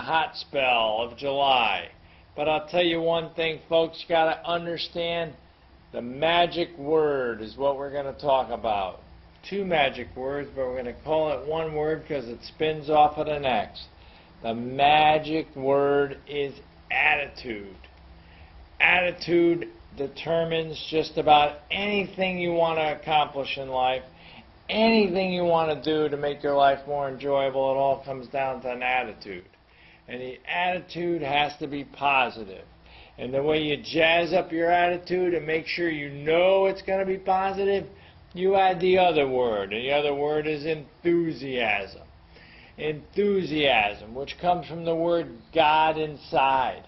hot spell of July. But I'll tell you one thing, folks, you got to understand the magic word is what we're going to talk about. Two magic words, but we're going to call it one word because it spins off of the next. The magic word is attitude. Attitude determines just about anything you want to accomplish in life, anything you want to do to make your life more enjoyable. It all comes down to an attitude. And the attitude has to be positive. And the way you jazz up your attitude and make sure you know it's going to be positive, you add the other word. And the other word is enthusiasm. Enthusiasm, which comes from the word God inside,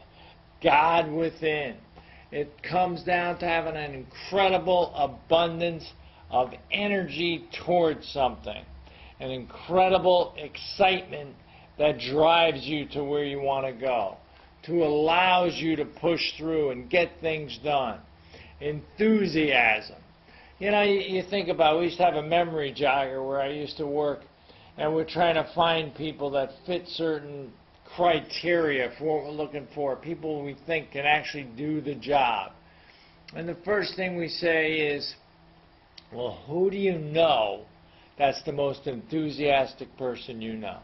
God within. It comes down to having an incredible abundance of energy towards something, an incredible excitement that drives you to where you want to go, to allows you to push through and get things done. Enthusiasm. You know, you think about it, we used to have a memory jogger where I used to work, and we're trying to find people that fit certain criteria for what we're looking for, people we think can actually do the job. And the first thing we say is, well, who do you know that's the most enthusiastic person you know?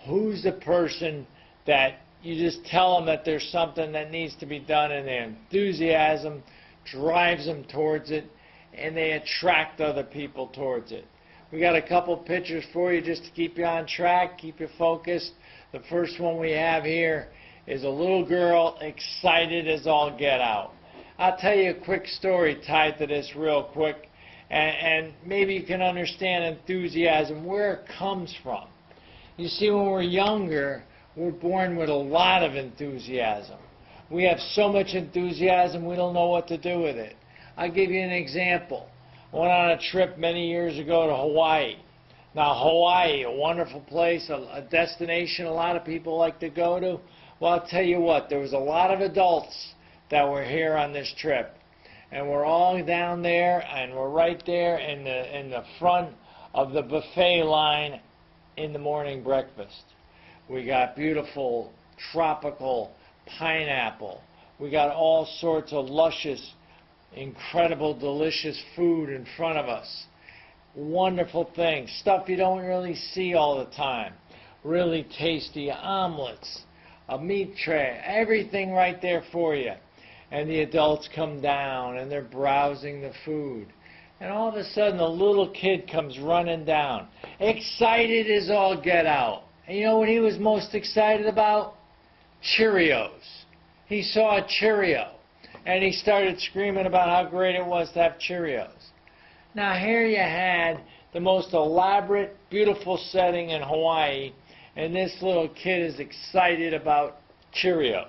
Who's the person that you just tell them that there's something that needs to be done, and their enthusiasm drives them towards it, and they attract other people towards it. We got a couple pictures for you just to keep you on track, keep you focused. The first one we have here is a little girl excited as all get out. I'll tell you a quick story tied to this real quick, and maybe you can understand enthusiasm, where it comes from. You see, when we're younger, we're born with a lot of enthusiasm. We have so much enthusiasm, we don't know what to do with it. I'll give you an example. I went on a trip many years ago to Hawaii. Now, Hawaii, a wonderful place, a destination a lot of people like to go to. Well, I'll tell you what, there was a lot of adults that were here on this trip. And we're all down there, and we're right there in the front of the buffet line in the morning breakfast. We got beautiful tropical pineapple. We got all sorts of luscious, incredible, delicious food in front of us. Wonderful things, stuff you don't really see all the time. Really tasty omelets, a meat tray, everything right there for you. And the adults come down and they're browsing the food. And all of a sudden a little kid comes running down, excited as all get out. And you know what he was most excited about? Cheerios. He saw a Cheerio and he started screaming about how great it was to have Cheerios. Now here you had the most elaborate, beautiful setting in Hawaii, and this little kid is excited about Cheerios.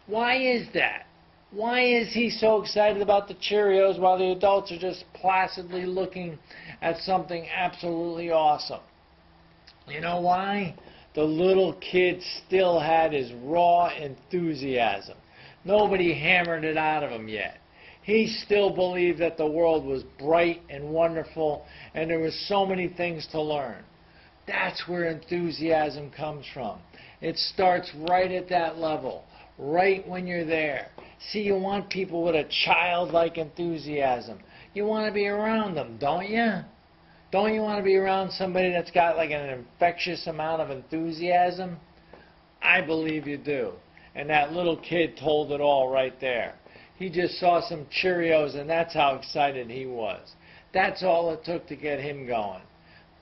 Why is that? Why is he so excited about the Cheerios while the adults are just placidly looking at something absolutely awesome? You know why? The little kid still had his raw enthusiasm. Nobody hammered it out of him yet. He still believed that the world was bright and wonderful and there was so many things to learn. That's where enthusiasm comes from. It starts right at that level, right when you're there. See, you want people with a childlike enthusiasm. You want to be around them, don't you? Don't you want to be around somebody that's got like an infectious amount of enthusiasm? I believe you do. And that little kid told it all right there. He just saw some Cheerios and that's how excited he was. That's all it took to get him going.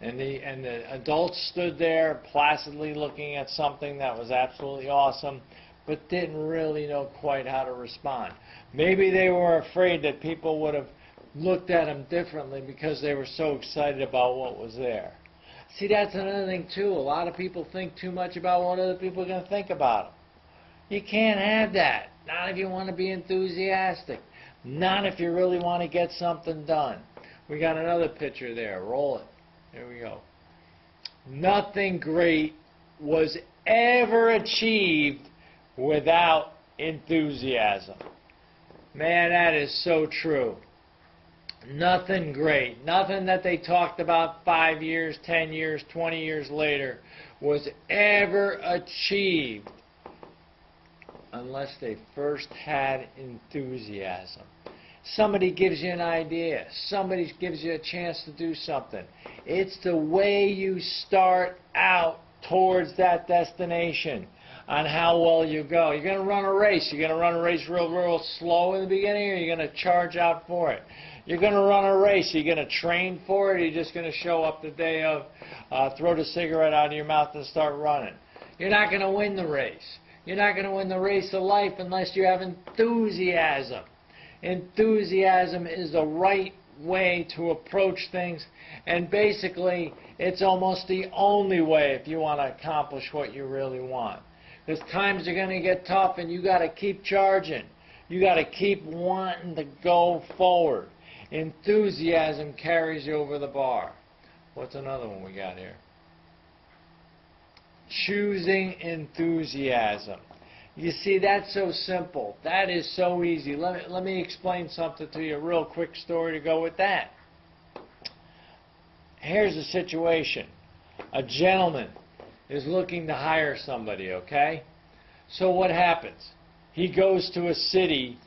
And the adults stood there placidly looking at something that was absolutely awesome, but didn't really know quite how to respond. Maybe they were afraid that people would have looked at them differently because they were so excited about what was there. See, that's another thing too. A lot of people think too much about what other people are going to think about them. You can't have that. Not if you want to be enthusiastic. Not if you really want to get something done. We got another picture there. Roll it. There we go. Nothing great was ever achieved without enthusiasm. Man, that is so true. Nothing great, nothing that they talked about 5 years, 10 years, 20 years later was ever achieved unless they first had enthusiasm. Somebody gives you an idea. Somebody gives you a chance to do something. It's the way you start out towards that destination on how well you go. You're going to run a race. You're going to run a race real slow in the beginning, or you're going to charge out for it. You're going to run a race. You're going to train for it, or you're just going to show up the day of, throw the cigarette out of your mouth and start running. You're not going to win the race. You're not going to win the race of life unless you have enthusiasm. Enthusiasm is the right way to approach things, and basically it's almost the only way if you want to accomplish what you really want. Because times are going to get tough, and you got to keep charging. You got to keep wanting to go forward. Enthusiasm carries you over the bar. What's another one we got here? Choosing enthusiasm. You see, that's so simple. That is so easy. Let me explain something to you, a real quick story to go with that. Here's the situation. A gentleman is looking to hire somebody, okay? So what happens? He goes to a city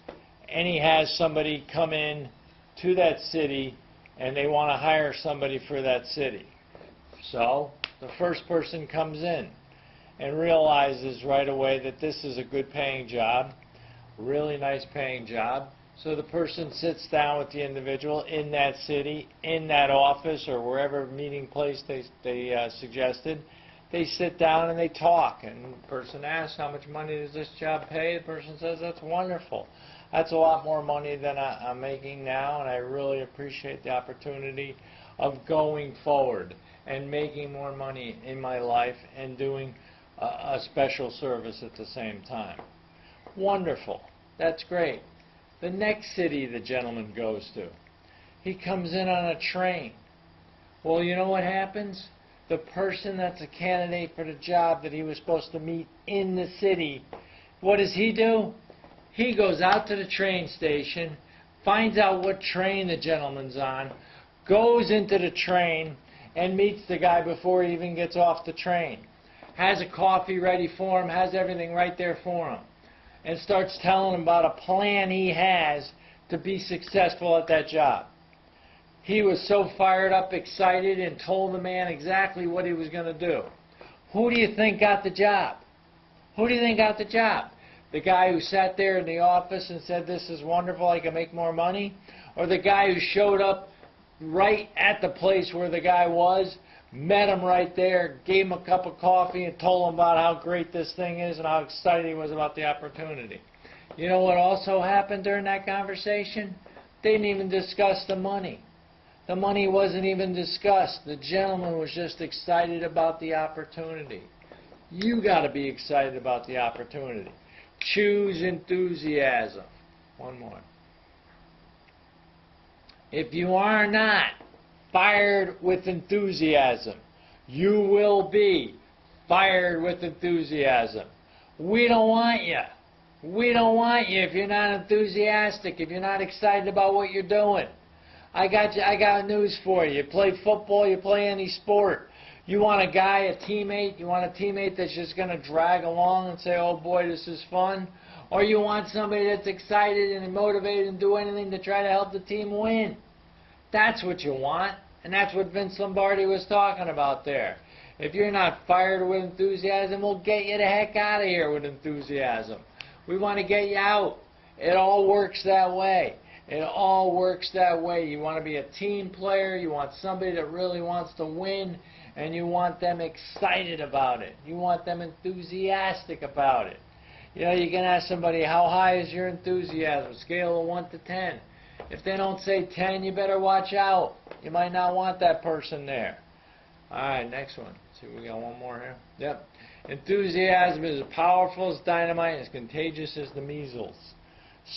and he has somebody come in to that city and they want to hire somebody for that city. So the first person comes in and realizes right away that this is a good paying job, really nice paying job. So the person sits down with the individual in that city, in that office, or wherever meeting place they suggested. They sit down and they talk, and the person asks, how much money does this job pay? The person says, that's wonderful. That's a lot more money than I'm making now, and I really appreciate the opportunity of going forward and making more money in my life and doing a special service at the same time. Wonderful. That's great. The next city the gentleman goes to, he comes in on a train. Well, you know what happens? The person that's a candidate for the job that he was supposed to meet in the city, what does he do? He goes out to the train station, finds out what train the gentleman's on, goes into the train, and meets the guy before he even gets off the train. Has a coffee ready for him, has everything right there for him, and starts telling him about a plan he has to be successful at that job. He was so fired up, excited, and told the man exactly what he was going to do. Who do you think got the job? Who do you think got the job? The guy who sat there in the office and said, this is wonderful, I can make more money? Or the guy who showed up right at the place where the guy was, met him right there, gave him a cup of coffee, and told him about how great this thing is and how excited he was about the opportunity? You know what also happened during that conversation? They didn't even discuss the money. The money wasn't even discussed. The gentleman was just excited about the opportunity. You got to be excited about the opportunity. Choose enthusiasm. One more. If you are not fired with enthusiasm, you will be fired with enthusiasm. We don't want you. We don't want you if you're not enthusiastic, if you're not excited about what you're doing. I got news for you. You play football, you play any sport. You want a guy, a teammate, you want a teammate that's just going to drag along and say, oh boy, this is fun? Or you want somebody that's excited and motivated and do anything to try to help the team win? That's what you want. And that's what Vince Lombardi was talking about there. If you're not fired with enthusiasm, we'll get you the heck out of here with enthusiasm. We want to get you out. It all works that way. It all works that way. You want to be a team player. You want somebody that really wants to win, and you want them excited about it. You want them enthusiastic about it. You know, you can ask somebody, how high is your enthusiasm? Scale of 1 to 10. If they don't say 10, you better watch out. You might not want that person there. All right, next one. Let's see, we got one more here. Yep. Enthusiasm is as powerful as dynamite, as contagious as the measles.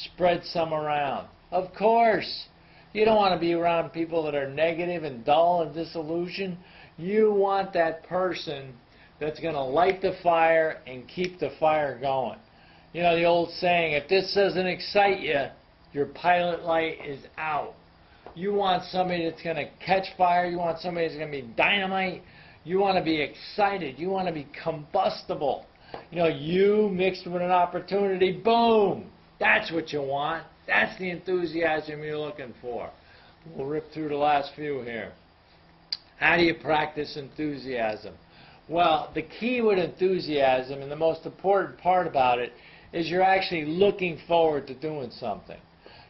Spread some around. Of course. You don't want to be around people that are negative and dull and disillusioned. You want that person that's going to light the fire and keep the fire going. You know the old saying, if this doesn't excite you, your pilot light is out. You want somebody that's going to catch fire. You want somebody that's going to be dynamite. You want to be excited. You want to be combustible. You know, you mixed with an opportunity, boom! That's what you want. That's the enthusiasm you're looking for. We'll rip through the last few here. How do you practice enthusiasm? Well, the key with enthusiasm, and the most important part about it, is you're actually looking forward to doing something.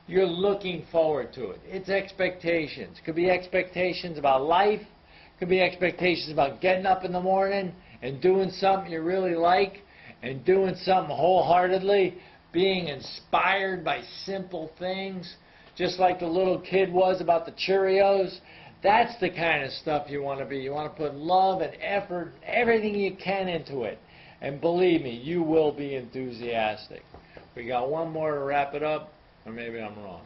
You're looking forward to it. It's expectations. It could be expectations about life. It could be expectations about getting up in the morning and doing something you really like and doing something wholeheartedly, being inspired by simple things, just like the little kid was about the Cheerios. That's the kind of stuff you want to be. You want to put love and effort, everything you can into it. And believe me, you will be enthusiastic. We got one more to wrap it up, or maybe I'm wrong.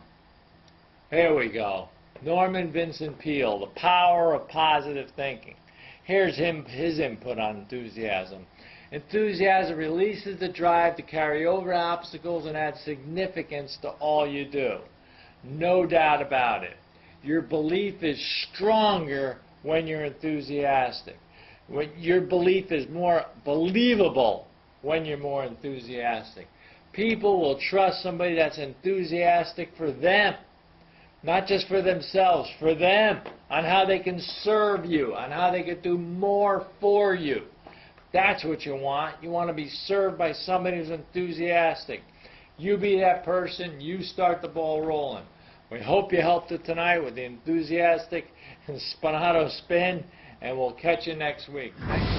Here we go. Norman Vincent Peale, The Power of Positive Thinking. Here's his input on enthusiasm. Enthusiasm releases the drive to carry over obstacles and add significance to all you do. No doubt about it. Your belief is stronger when you're enthusiastic. Your belief is more believable when you're more enthusiastic. People will trust somebody that's enthusiastic for them, not just for themselves, for them, on how they can serve you, on how they can do more for you. That's what you want. You want to be served by somebody who's enthusiastic. You be that person, you start the ball rolling. We hope you helped it tonight with the enthusiastic and Spinato spin, and we'll catch you next week. Thank you.